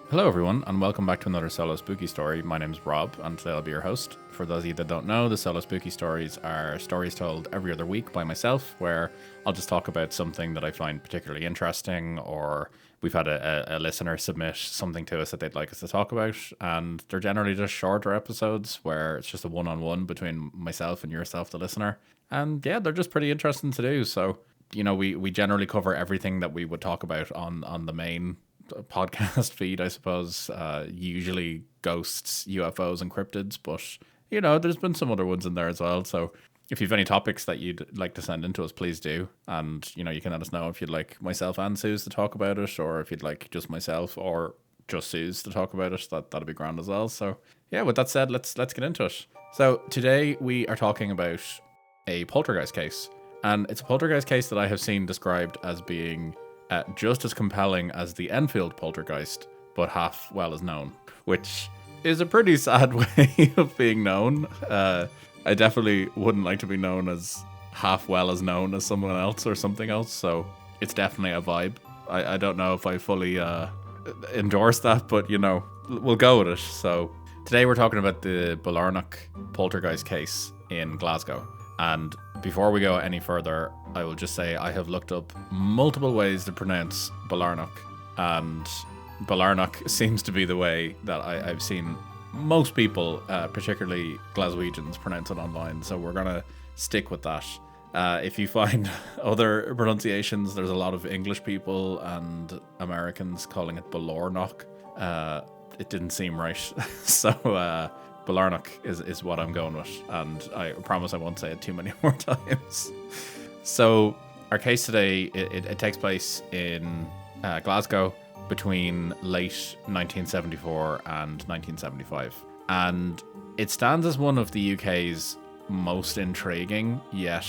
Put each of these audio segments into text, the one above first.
Hello, everyone, and welcome back to another Solo Spooky Story. My name's Rob, and today I'll be your host. For those of you that don't know, the Solo Spooky Stories are stories told every other week by myself, where I'll just talk about something that I find particularly interesting, or we've had a listener submit something to us that they'd like us to talk about, and they're generally just shorter episodes where it's just a one-on-one between myself and yourself, the listener. And yeah, they're just pretty interesting to do. So, we generally cover everything that we would talk about on the main podcast feed, I suppose. Usually ghosts, UFOs, and cryptids, but there's been some other ones in there as well. So if you've any topics that you'd like to send in to us, please do. And you can let us know if you'd like myself and Suze to talk about it, or if you'd like just myself or just Suze to talk about it. That'd be grand as well. So yeah, with that said, let's get into it. So today we are talking about a poltergeist case, and it's a poltergeist case that I have seen described as being just as compelling as the Enfield Poltergeist, but half well as known, which is a pretty sad way of being known. I definitely wouldn't like to be known as half well as known as someone else or something else, so it's definitely a vibe. I don't know if I fully endorse that, but we'll go with it. So today we're talking about the Balornock Poltergeist case in Glasgow. And before we go any further, I will just say I have looked up multiple ways to pronounce Balornock, and Balornock seems to be the way that I've seen most people, particularly Glaswegians, pronounce it online. So we're going to stick with that. If you find other pronunciations, there's a lot of English people and Americans calling it Balornock. It didn't seem right. So Balornock is what I'm going with, and I promise I won't say it too many more times. So our case today, it takes place in Glasgow between late 1974 and 1975, and it stands as one of the UK's most intriguing, yet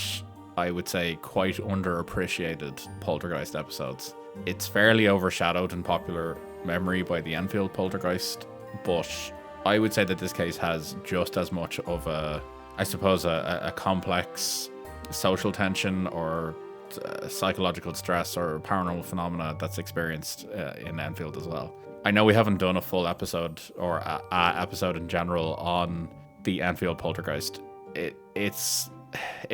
I would say quite underappreciated poltergeist episodes. It's fairly overshadowed in popular memory by the Enfield Poltergeist, but I would say that this case has just as much of a complex social tension or psychological stress or paranormal phenomena that's experienced in Enfield as well. I know we haven't done a full episode or a episode in general on the Enfield Poltergeist. It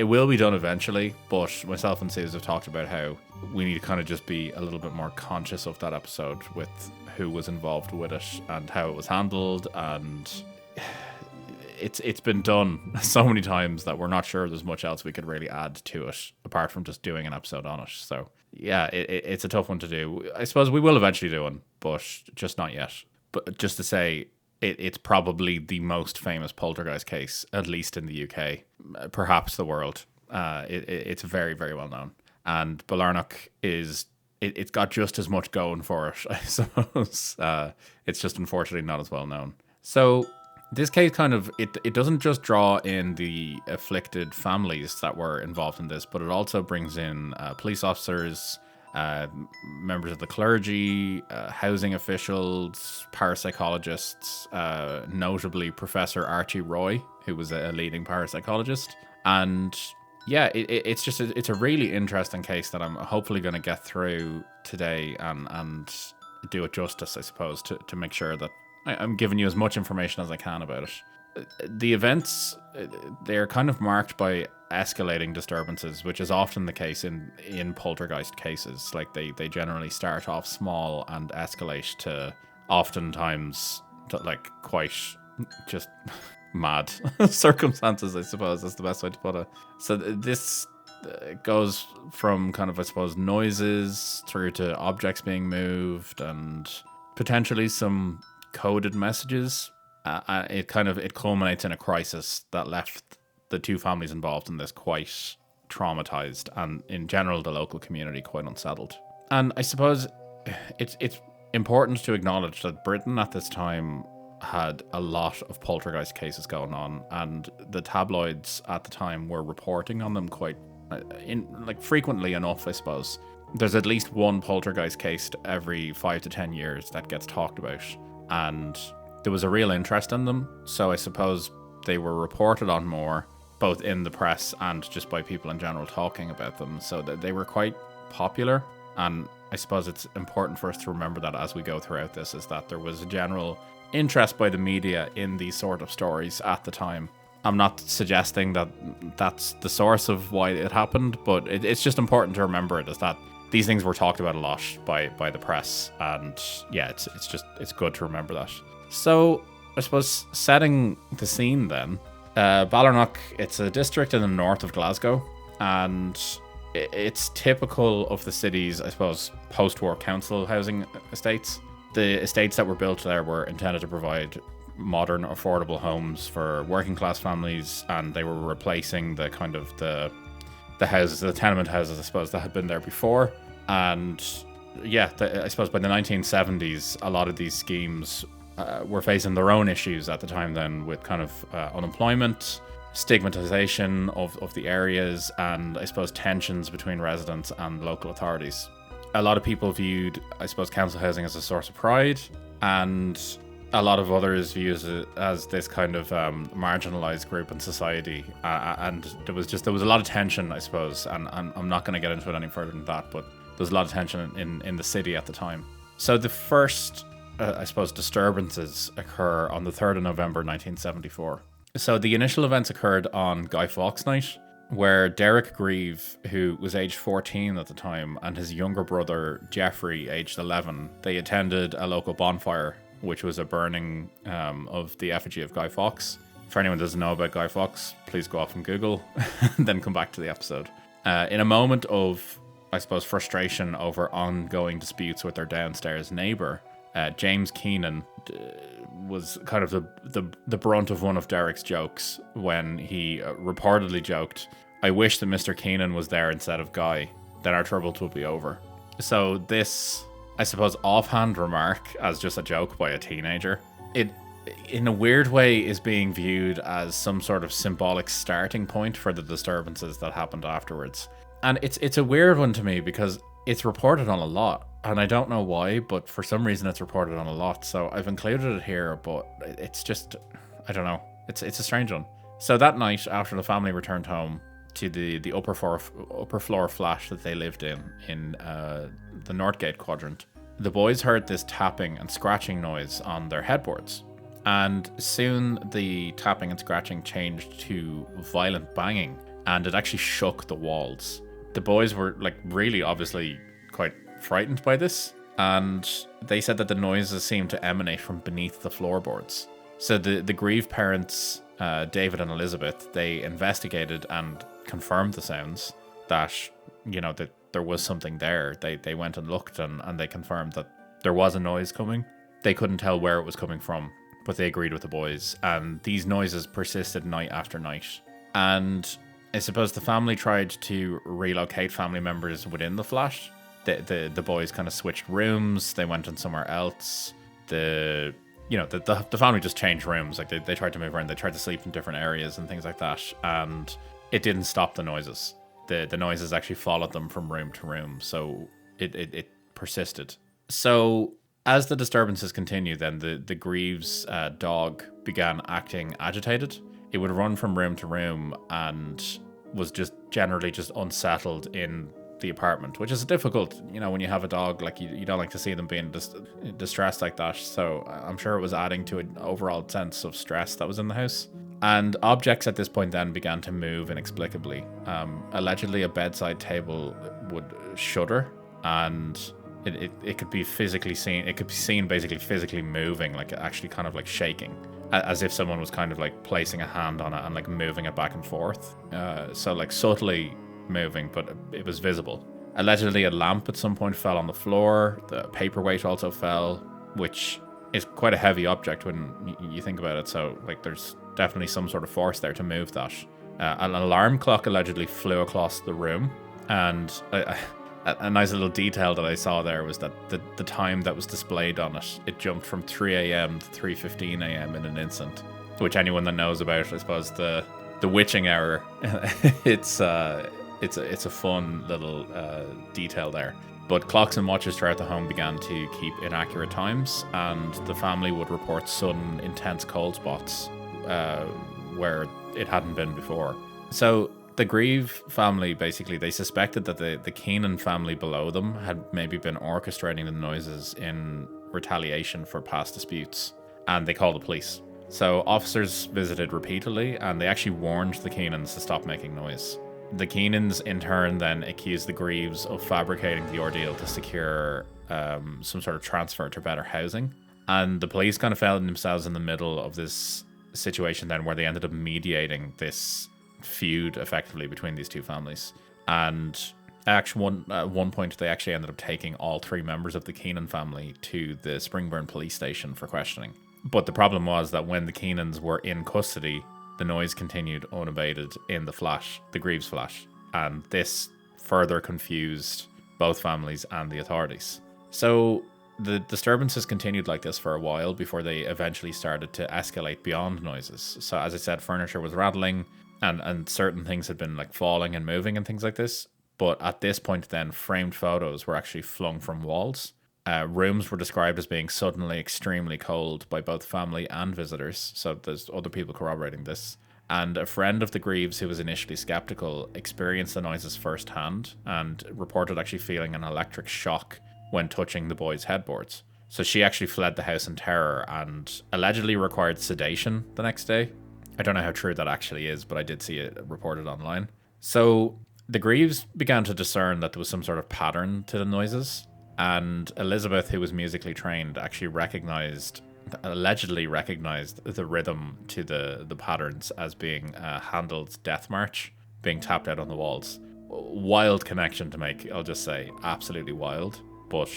will be done eventually, but myself and Suze have talked about how we need to kind of just be a little bit more conscious of that episode with who was involved with it and how it was handled, and it's been done so many times that we're not sure there's much else we could really add to it apart from just doing an episode on it. So yeah, it's a tough one to do. I suppose we will eventually do one, but just not yet. But just to say, it's probably the most famous poltergeist case, at least in the UK, perhaps the world. It's very, very well known. And Balornock it's got just as much going for it, I suppose. It's just unfortunately not as well known. So this case it doesn't just draw in the afflicted families that were involved in this, but it also brings in police officers, members of the clergy, housing officials, parapsychologists, notably Professor Archie Roy, who was a leading parapsychologist. And yeah, it's a really interesting case that I'm hopefully going to get through today and do it justice, I suppose, to make sure that I'm giving you as much information as I can about it. The events, they're kind of marked by escalating disturbances, which is often the case in poltergeist cases. Like they generally start off small and escalate to oftentimes like quite just mad circumstances, I suppose is the best way to put it. So this goes from kind of, I suppose, noises through to objects being moved and potentially some coded messages. It culminates in a crisis that left the two families involved in this quite traumatized, and in general the local community quite unsettled. And I suppose it's important to acknowledge that Britain at this time had a lot of poltergeist cases going on, and the tabloids at the time were reporting on them quite frequently enough, I suppose. There's at least one poltergeist case every 5 to 10 years that gets talked about, and there was a real interest in them, so I suppose they were reported on more, both in the press and just by people in general talking about them, so that they were quite popular. And I suppose it's important for us to remember that as we go throughout this, is that there was a general interest by the media in these sort of stories at the time. I'm not suggesting that that's the source of why it happened, but it's just important to remember it, is that these things were talked about a lot by the press, and yeah, it's good to remember that. So I suppose setting the scene then, Balornock, it's a district in the north of Glasgow, and it's typical of the city's, I suppose, post-war council housing estates. The estates that were built there were intended to provide modern, affordable homes for working class families, and they were replacing the kind of the houses, the tenement houses, I suppose, that had been there before. And yeah, I suppose by the 1970s, a lot of these schemes were facing their own issues at the time then, with kind of unemployment, stigmatization of the areas, and I suppose tensions between residents and local authorities. A lot of people viewed, I suppose, council housing as a source of pride, and a lot of others view it as this kind of marginalized group in society, and there was a lot of tension, I suppose, and I'm not going to get into it any further than that, but there was a lot of tension in the city at the time. So the first, I suppose, disturbances occur on the 3rd of November 1974. So the initial events occurred on Guy Fawkes Night, where Derek Grieve, who was aged 14 at the time, and his younger brother Jeffrey, aged 11, they attended a local bonfire, which was a burning of the effigy of Guy Fawkes. For anyone who doesn't know about Guy Fawkes, please go off and Google, and then come back to the episode. In a moment of, I suppose, frustration over ongoing disputes with their downstairs neighbour, James Keenan was kind of the brunt of one of Derek's jokes when he reportedly joked, "I wish that Mr. Keenan was there instead of Guy, then our troubles would be over." So this, I suppose, offhand remark as just a joke by a teenager, it in a weird way is being viewed as some sort of symbolic starting point for the disturbances that happened afterwards. And it's a weird one to me because it's reported on a lot, and I don't know why, but for some reason it's reported on a lot. So I've included it here, but it's just, I don't know. It's a strange one. So that night, after the family returned home to the upper floor flat that they lived in the Northgate quadrant, the boys heard this tapping and scratching noise on their headboards. And soon the tapping and scratching changed to violent banging, and it actually shook the walls. The boys were really obviously quite frightened by this, and they said that the noises seemed to emanate from beneath the floorboards. So the Grieve parents, David and Elizabeth, they investigated and confirmed the sounds, that that there was something there. They went and looked, and they confirmed that there was a noise coming. They couldn't tell where it was coming from, but they agreed with the boys, and these noises persisted night after night. And I suppose the family tried to relocate family members within the flat. The boys kind of switched rooms. They went in somewhere else. The family just changed rooms. They tried to move around. They tried to sleep in different areas and things like that. And it didn't stop the noises. The noises actually followed them from room to room. So it persisted. So as the disturbances continued, then the Grieves dog began acting agitated. It would run from room to room and was just generally just unsettled in the apartment, which is difficult, when you have a dog. You don't like to see them being distressed like that. So I'm sure it was adding to an overall sense of stress that was in the house. And objects at this point then began to move inexplicably. Allegedly, a bedside table would shudder, and it could be physically seen. It could be seen basically physically moving, actually kind of shaking, as if someone was kind of placing a hand on it and moving it back and forth. So subtly moving, but it was visible. Allegedly, a lamp at some point fell on the floor. The paperweight also fell, which is quite a heavy object when you think about it. So there's definitely some sort of force there to move that. An alarm clock allegedly flew across the room, and a nice little detail that I saw there was that the time that was displayed on it, it jumped from 3 a.m. to 3:15 a.m. in an instant. Which anyone that knows about, I suppose, the witching hour, it's a fun little detail there. But clocks and watches throughout the home began to keep inaccurate times, and the family would report sudden, intense cold spots where it hadn't been before. So the Grieve family, basically, they suspected that the Keenan family below them had maybe been orchestrating the noises in retaliation for past disputes, and they called the police. So officers visited repeatedly, and they actually warned the Keenans to stop making noise. The Keenans, in turn, then accused the Grieves of fabricating the ordeal to secure some sort of transfer to better housing. And the police kind of found themselves in the middle of this situation then, where they ended up mediating this feud effectively between these two families. And actually, at one point, they actually ended up taking all three members of the Keenan family to the Springburn police station for questioning. But the problem was that when the Keenans were in custody, the noise continued unabated in the flat, the Greaves flat, and this further confused both families and the authorities. So the disturbances continued like this for a while before they eventually started to escalate beyond noises. So as I said, furniture was rattling, and certain things had been like falling and moving and things like this. But at this point then, framed photos were actually flung from walls. Rooms were described as being suddenly extremely cold by both family and visitors. So there's other people corroborating this. And a friend of the Grieves, who was initially skeptical, experienced the noises firsthand and reported actually feeling an electric shock when touching the boys' headboards. So she actually fled the house in terror and allegedly required sedation the next day. I don't know how true that actually is, but I did see it reported online. So the Grieves began to discern that there was some sort of pattern to the noises. And Elizabeth, who was musically trained, actually allegedly recognized the rhythm to the patterns as being Handel's Death March being tapped out on the walls. Wild connection to make, I'll just say, absolutely wild. But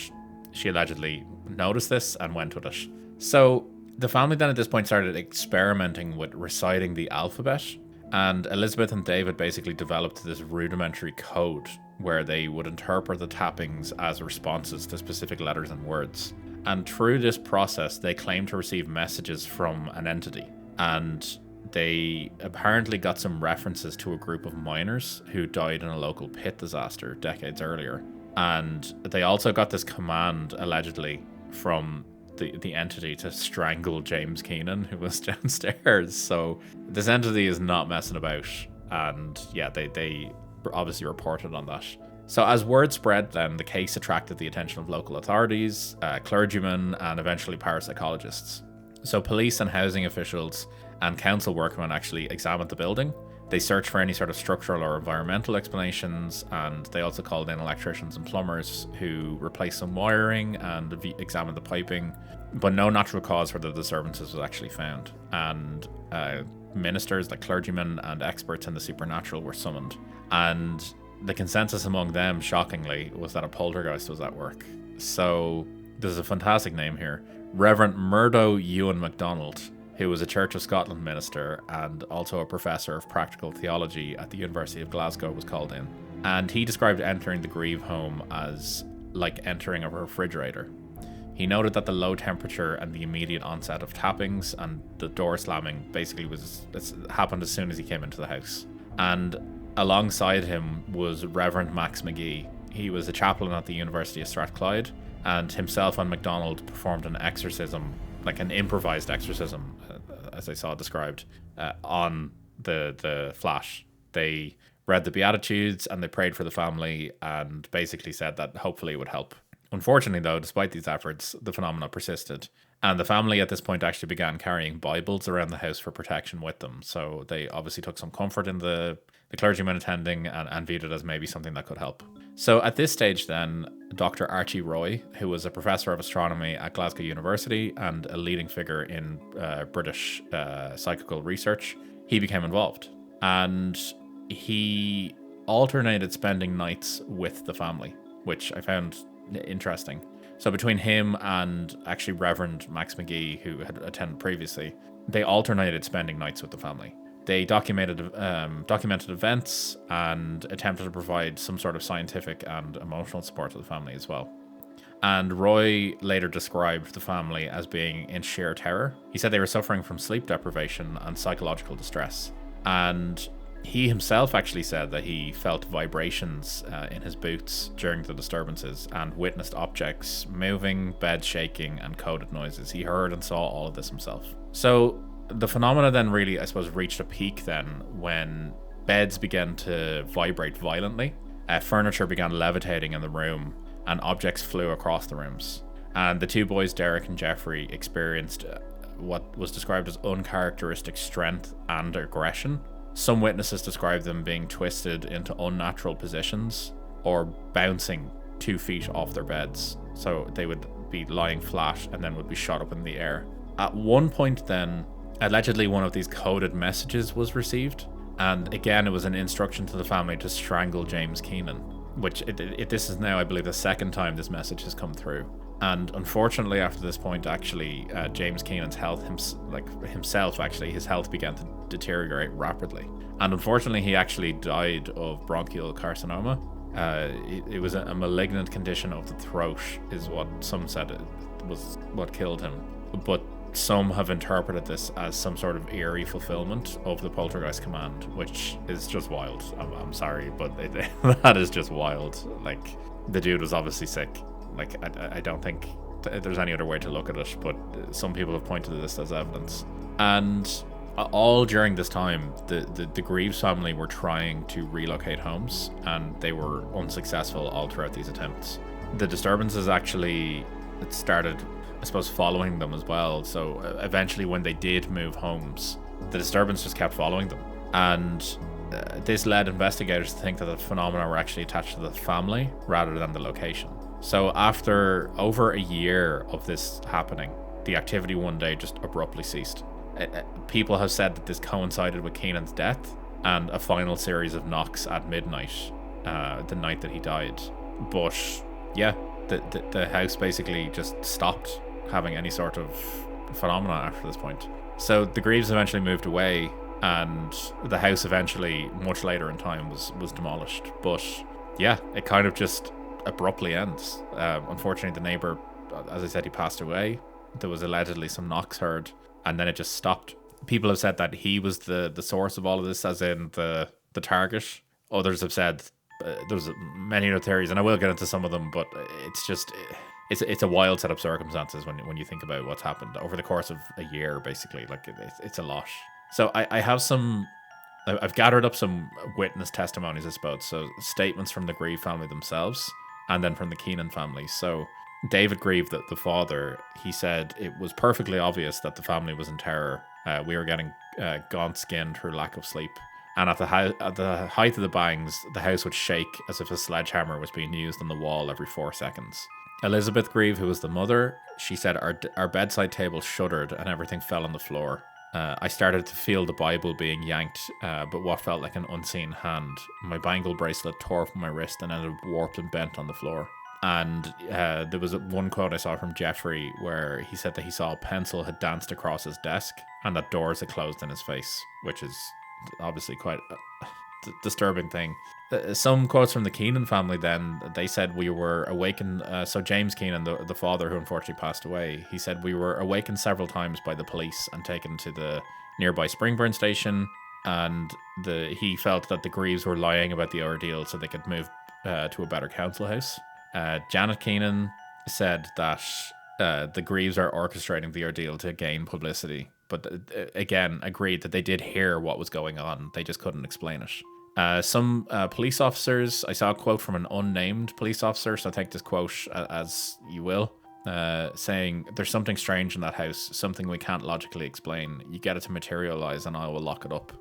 she allegedly noticed this and went with it. So the family then at this point started experimenting with reciting the alphabet, and Elizabeth and David basically developed this rudimentary code where they would interpret the tappings as responses to specific letters and words. And through this process, they claimed to receive messages from an entity. And they apparently got some references to a group of miners who died in a local pit disaster decades earlier. And they also got this command, allegedly, from the entity to strangle James Keenan, who was downstairs. So this entity is not messing about. And yeah, they obviously reported on that. So as word spread then, the case attracted the attention of local authorities, clergymen, and eventually parapsychologists. So police and housing officials and council workmen actually examined the building. They searched for any sort of structural or environmental explanations, and they also called in electricians and plumbers who replaced some wiring and examined the piping, but no natural cause for the disturbances was actually found. And ministers like clergymen and experts in the supernatural were summoned. And the consensus among them, shockingly, was that a poltergeist was at work. So there's a fantastic name here. Reverend Murdo Ewan MacDonald, who was a Church of Scotland minister and also a professor of practical theology at the University of Glasgow, was called in. And he described entering the Grieve home as like entering a refrigerator. He noted that the low temperature and the immediate onset of tappings and the door slamming basically happened as soon as he came into the house. And alongside him was Reverend Max McGee. He was a chaplain at the University of Strathclyde, and himself and MacDonald performed an exorcism, like an improvised exorcism, as I saw described, on the flat. They read the Beatitudes and they prayed for the family and basically said that hopefully it would help. Unfortunately, though, despite these efforts, the phenomena persisted. And the family at this point actually began carrying Bibles around the house for protection with them. So they obviously took some comfort in the clergyman attending and viewed it as maybe something that could help. So at this stage then, Dr. Archie Roy, who was a professor of astronomy at Glasgow University and a leading figure in British psychical research, he became involved. And he alternated spending nights with the family, which I found interesting. So between him and actually Reverend Max McGee, who had attended previously, they alternated spending nights with the family. They documented events and attempted to provide some sort of scientific and emotional support to the family as well. And Roy later described the family as being in sheer terror. He said they were suffering from sleep deprivation and psychological distress. And he himself actually said that he felt vibrations in his boots during the disturbances and witnessed objects moving, beds shaking, and coded noises. He heard and saw all of this himself. So the phenomena then really, I suppose, reached a peak then when beds began to vibrate violently. Furniture began levitating in the room, and objects flew across the rooms. And the two boys, Derek and Jeffrey, experienced what was described as uncharacteristic strength and aggression. Some witnesses described them being twisted into unnatural positions or bouncing 2 feet off their beds. So they would be lying flat and then would be shot up in the air. At one point then, allegedly one of these coded messages was received. And again, it was an instruction to the family to strangle James Keenan, which this is now, I believe, the second time this message has come through. And unfortunately, after this point, actually, James Keenan's health, his health began to deteriorate rapidly. And unfortunately, he actually died of bronchial carcinoma. It was a malignant condition of the throat, is what some said it was what killed him. But some have interpreted this as some sort of eerie fulfillment of the Poltergeist command, which is just wild. I'm sorry, but that is just wild. Like, the dude was obviously sick. Like, I don't think there's any other way to look at it, but some people have pointed to this as evidence. And all during this time, the Greaves family were trying to relocate homes, and they were unsuccessful all throughout these attempts. The disturbances actually started, I suppose, following them as well. So eventually, when they did move homes, the disturbance just kept following them. And this led investigators to think that the phenomena were actually attached to the family rather than the location. So after over a year of this happening, the activity one day just abruptly ceased. People have said that this coincided with Keenan's death and a final series of knocks at midnight, the night that he died. But yeah, the house basically just stopped having any sort of phenomena after this point. So the Greaves eventually moved away, and the house eventually, much later in time, was demolished. But yeah, it kind of just abruptly ends. Unfortunately, the neighbor, as I said, he passed away. There was allegedly some knocks heard, and then it just stopped. People have said that he was the source of all of this, as in the target. Others have said there's many other theories, and I will get into some of them, but it's just it's a wild set of circumstances when you think about what's happened over the course of a year, basically. Like, it's a lot. So I've gathered up some witness testimonies, I suppose. So statements from the Grieve family themselves, and then from the Keenan family. So David Grieve, the father, he said it was perfectly obvious that the family was in terror. We were getting gaunt-skinned through lack of sleep. And at the height of the bangs, the house would shake as if a sledgehammer was being used on the wall every 4 seconds. Elizabeth Grieve, who was the mother, she said our bedside table shuddered and everything fell on the floor. I started to feel the Bible being yanked, but what felt like an unseen hand. My bangle bracelet tore from my wrist and ended warped and bent on the floor. And there was one quote I saw from Jeffrey where he said that he saw a pencil had danced across his desk and that doors had closed in his face, which is obviously quite a disturbing thing. Some quotes from the Keenan family then, they said we were awakened, so James Keenan, the father who unfortunately passed away, he said we were awakened several times by the police and taken to the nearby Springburn station, and he felt that the Greaves were lying about the ordeal so they could move to a better council house. Janet Keenan said that the Greaves are orchestrating the ordeal to gain publicity, but again agreed that they did hear what was going on, they just couldn't explain it. Some police officers, I saw a quote from an unnamed police officer, so take this quote as you will, saying, "There's something strange in that house, something we can't logically explain. You get it to materialize and I will lock it up."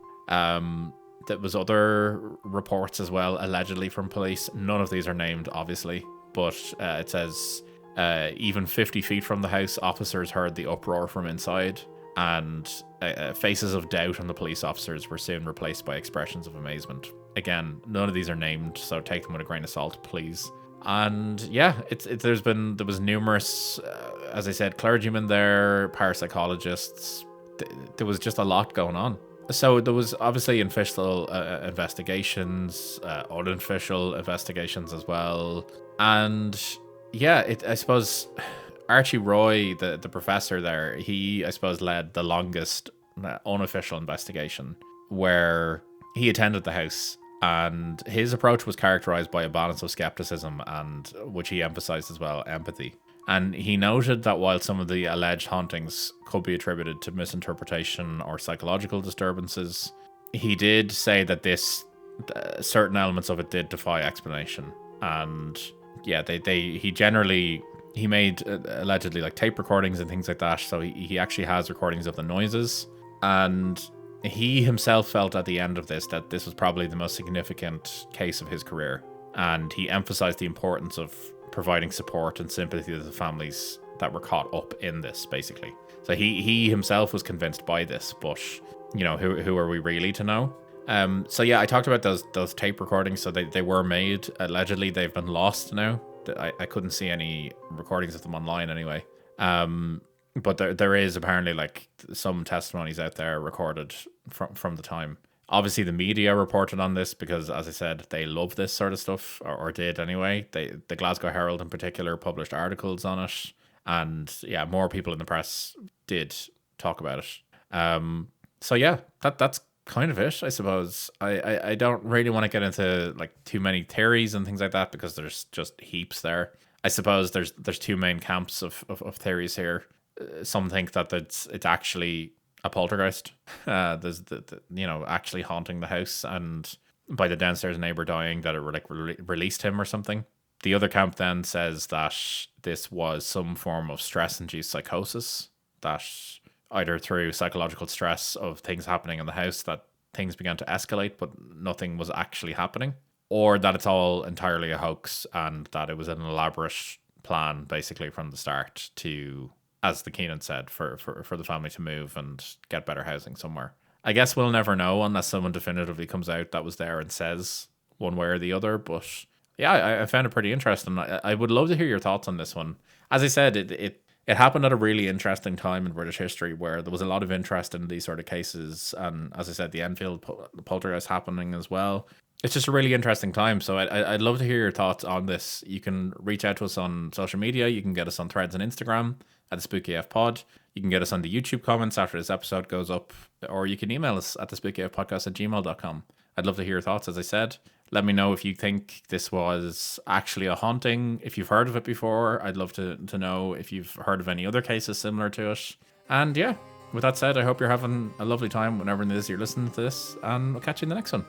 There was other reports as well, allegedly from police. None of these are named, obviously, but it says even 50 feet from the house, officers heard the uproar from inside, and faces of doubt on the police officers were soon replaced by expressions of amazement. Again, none of these are named, so take them with a grain of salt, please. And yeah, there was numerous, as I said, clergymen there, parapsychologists. There was just a lot going on. So there was obviously official investigations, unofficial investigations as well, and yeah, I suppose Archie Roy, the professor there, he, I suppose, led the longest unofficial investigation, where he attended the house, and his approach was characterized by a balance of skepticism and, which he emphasized as well, empathy. And he noted that while some of the alleged hauntings could be attributed to misinterpretation or psychological disturbances, he did say that this certain elements of it did defy explanation, and yeah, he made allegedly like tape recordings and things like that. So he actually has recordings of the noises, and he himself felt at the end of this that this was probably the most significant case of his career, and he emphasized the importance of providing support and sympathy to the families that were caught up in this, basically. So he himself was convinced by this, but who are we really to know? So yeah, I talked about those tape recordings. So they were made. Allegedly, they've been lost now. I couldn't see any recordings of them online anyway. But there is apparently like some testimonies out there recorded from the time. Obviously, the media reported on this because, as I said, they love this sort of stuff, or did anyway. The Glasgow Herald in particular published articles on it, and yeah, more people in the press did talk about it. So yeah, that's kind of it, I suppose. I don't really want to get into like too many theories and things like that because there's just heaps there. I suppose there's two main camps of theories here. Some think that it's actually a poltergeist. There's actually haunting the house, and by the downstairs neighbor dying, that it released him or something. The other camp then says that this was some form of stress-induced psychosis, that either through psychological stress of things happening in the house that things began to escalate, but nothing was actually happening, or that it's all entirely a hoax and that it was an elaborate plan basically from the start to, as the Keenan said, for the family to move and get better housing somewhere. I guess we'll never know unless someone definitively comes out that was there and says one way or the other. But yeah, I found it pretty interesting. I would love to hear your thoughts on this one. As I said, it happened at a really interesting time in British history where there was a lot of interest in these sort of cases. And as I said, the Enfield Poltergeist happening as well. It's just a really interesting time. So I'd love to hear your thoughts on this. You can reach out to us on social media. You can get us on Threads and Instagram at the Spooky AF Pod. You can get us on the YouTube comments after this episode goes up, or you can email us at the spookyafpodcast@gmail.com. I'd love to hear your thoughts, as I said. Let me know if you think this was actually a haunting. If you've heard of it before, I'd love to know if you've heard of any other cases similar to it. And yeah, with that said, I hope you're having a lovely time whenever it is you're listening to this, and I'll catch you in the next one.